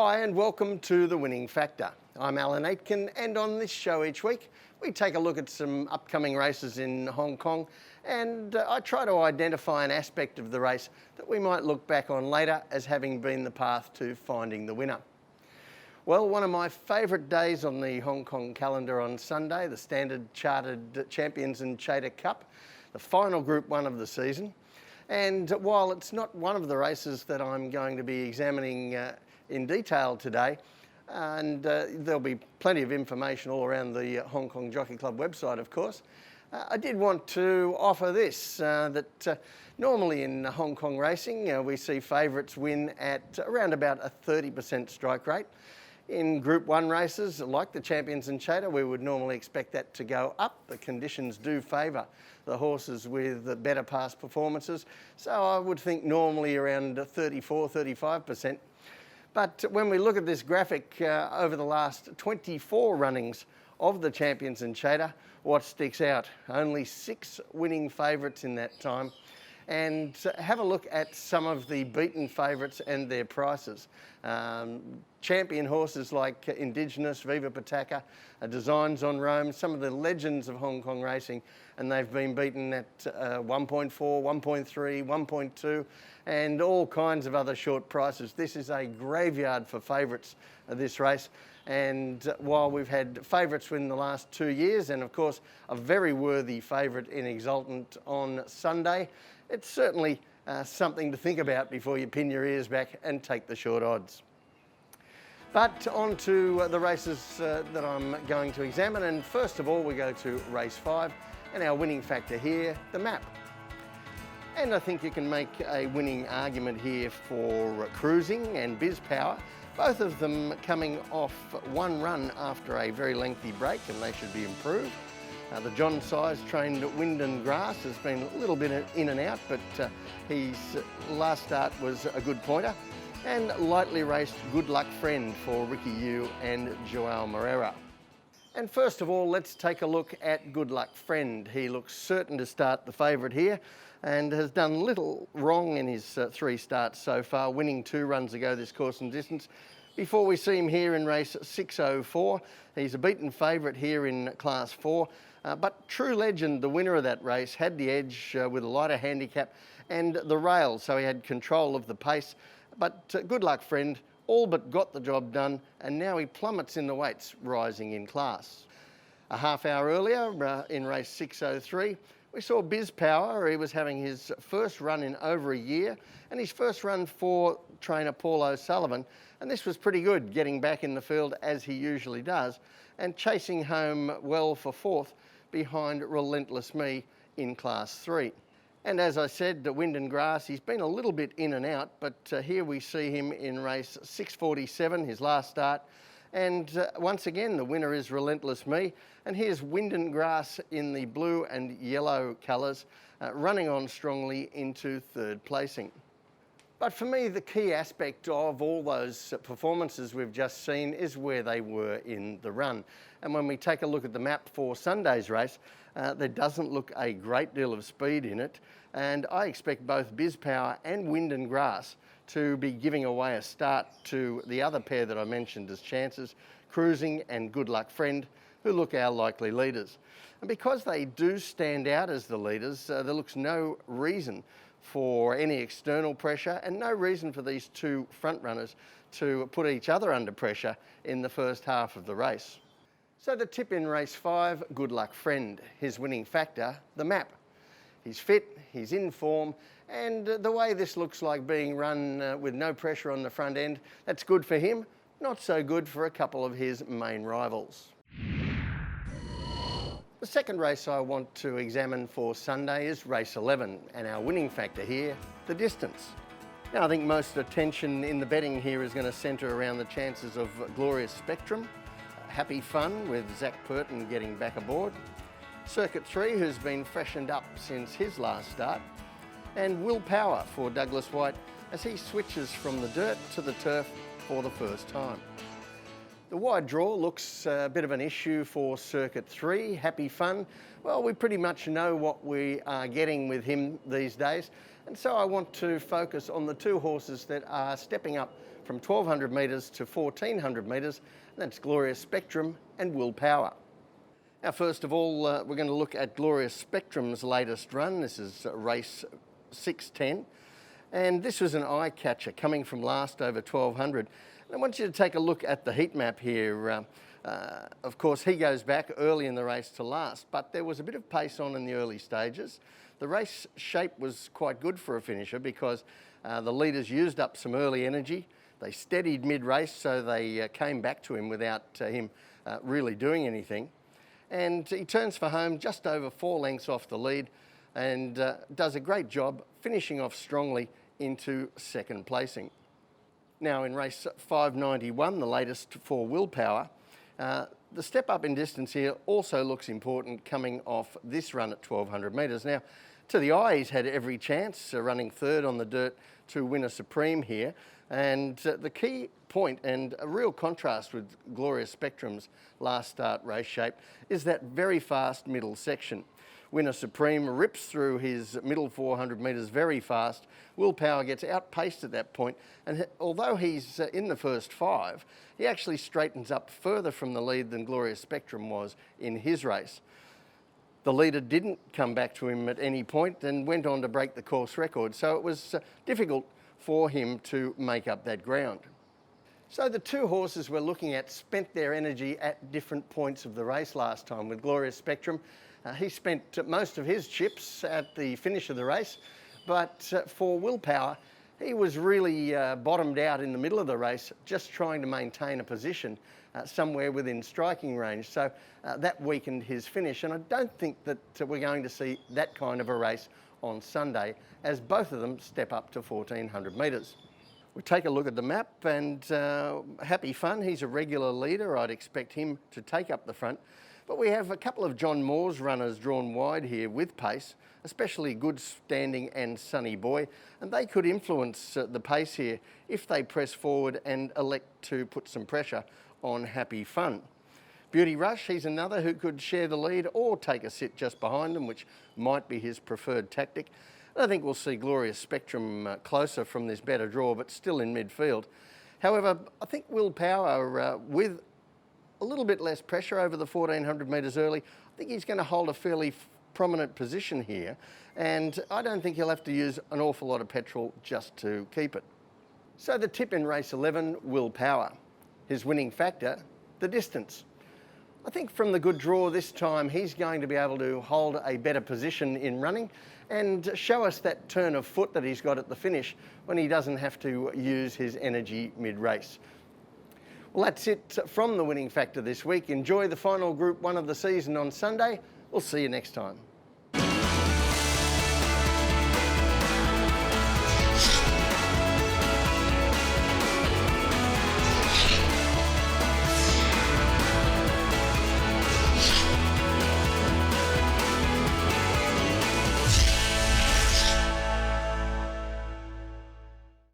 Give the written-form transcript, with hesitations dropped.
Hi and welcome to The Winning Factor. I'm Alan Aitken, and on this show each week we take a look at some upcoming races in Hong Kong, and I try to identify an aspect of the race that we might look back on later as having been the path to finding the winner. Well, one of my favourite days on the Hong Kong calendar on Sunday, the Standard Chartered Champions and Chater Cup, the final Group 1 of the season. And while it's not one of the races that I'm going to be examining in detail today, and there'll be plenty of information all around the Hong Kong Jockey Club website, of course, I did want to offer this, that normally in Hong Kong racing we see favourites win at around about a 30% strike rate. In Group 1 races, like the Champions and Chater, we would normally expect that to go up. The conditions do favour the horses with better past performances, so I would think normally around 34-35%. But when we look at this graphic over the last 24 runnings of the Champions and Chater, what sticks out? Only 6 winning favourites in that time. And have a look at some of the beaten favourites and their prices. Champion horses like Indigenous, Viva Pataka, Designs on Rome, some of the legends of Hong Kong racing, and they've been beaten at 1.4, 1.3, 1.2, and all kinds of other short prices. This is a graveyard for favourites of this race. And while we've had favourites win the last 2 years, and of course a very worthy favourite in Exultant on Sunday, it's certainly something to think about before you pin your ears back and take the short odds. But on to the races that I'm going to examine, and first of all we go to race 5 and our winning factor here, the map. And I think you can make a winning argument here for Cruising and Biz Power, both of them coming off one run after a very lengthy break, and they should be improved. The John Size trained Wind and Grass has been a little bit in and out, but his last start was a good pointer. And lightly raced Good Luck Friend for Ricky Yu and Joao Moreira. And first of all, let's take a look at Good Luck Friend. He looks certain to start the favourite here and has done little wrong in his 3 starts so far, winning 2 runs ago this course and distance. Before we see him here in race 604, he's a beaten favourite here in Class 4. But True Legend, the winner of that race, had the edge with a lighter handicap and the rail, so he had control of the pace. But Good Luck Friend all but got the job done, and now he plummets in the weights, rising in class. A half hour earlier, in race 603, we saw Biz Power. He was having his first run in over a year, and his first run for trainer Paul O'Sullivan, and this was pretty good, getting back in the field as he usually does, and chasing home well for 4th behind Relentless Me in Class 3. And as I said, the Wind and Grass, he's been a little bit in and out, but here we see him in race 647, his last start. And once again, the winner is Relentless Me. And here's Wind and Grass in the blue and yellow colours, running on strongly into 3rd placing. But for me, the key aspect of all those performances we've just seen is where they were in the run. And when we take a look at the map for Sunday's race, there doesn't look a great deal of speed in it. And I expect both Biz Power and Wind and Grass to be giving away a start to the other pair that I mentioned as chances, Cruising and Good Luck Friend, who look our likely leaders. And because they do stand out as the leaders, there looks no reason for any external pressure and no reason for these 2 front runners to put each other under pressure in the first half of the race. So the tip in race 5, Good Luck Friend, his winning factor, the map. He's fit, he's in form, and the way this looks like being run with no pressure on the front end, that's good for him, not so good for a couple of his main rivals. The second race I want to examine for Sunday is race 11, and our winning factor here, the distance. Now I think most attention in the betting here is going to centre around the chances of Glorious Spectrum, Happy Fun with Zach Purton getting back aboard, Circuit 3, who's been freshened up since his last start, and Will Power for Douglas White as he switches from the dirt to the turf for the first time. The wide draw looks a bit of an issue for Circuit 3, Happy Fun. Well, we pretty much know what we are getting with him these days, and so I want to focus on the two horses that are stepping up from 1200 metres to 1400 metres, and that's Glorious Spectrum and Willpower. Now, first of all, we're going to look at Glorious Spectrum's latest run. This is race 610, and this was an eye catcher coming from last over 1200. I want you to take a look at the heat map here. Of course, he goes back early in the race to last, but there was a bit of pace on in the early stages. The race shape was quite good for a finisher because the leaders used up some early energy. They steadied mid-race, so they came back to him without him really doing anything. And he turns for home just over 4 lengths off the lead and does a great job finishing off strongly into second placing. Now in race 591, the latest for Willpower, the step up in distance here also looks important coming off this run at 1200 metres. Now, to the eye, he's had every chance, running third on the dirt to win a Supreme here. And the key point and a real contrast with Glorious Spectrum's last start race shape is that very fast middle section. Winner Supreme rips through his middle 400 metres very fast. Willpower gets outpaced at that point, and although he's in the first 5, he actually straightens up further from the lead than Glorious Spectrum was in his race. The leader didn't come back to him at any point and went on to break the course record, so it was difficult for him to make up that ground. So the two horses we're looking at spent their energy at different points of the race last time. With Glorious Spectrum, he spent most of his chips at the finish of the race, but for Willpower, he was really bottomed out in the middle of the race, just trying to maintain a position somewhere within striking range. So that weakened his finish, and I don't think that we're going to see that kind of a race on Sunday, as both of them step up to 1400 metres. We take a look at the map, and Happy Fun, he's a regular leader. I'd expect him to take up the front. But we have a couple of John Moore's runners drawn wide here with pace, especially Good Standing and Sunny Boy, and they could influence the pace here if they press forward and elect to put some pressure on Happy Fun. Beauty Rush, he's another who could share the lead or take a sit just behind them, which might be his preferred tactic. I think we'll see Glorious Spectrum closer from this better draw, but still in midfield. However, I think Willpower, with a little bit less pressure over the 1400 metres early, I think he's going to hold a fairly prominent position here, and I don't think he'll have to use an awful lot of petrol just to keep it. So the tip in race 11, Willpower. His winning factor, the distance. I think from the good draw this time, he's going to be able to hold a better position in running and show us that turn of foot that he's got at the finish when he doesn't have to use his energy mid-race. Well, that's it from the winning factor this week. Enjoy the final Group 1 of the season on Sunday. We'll see you next time.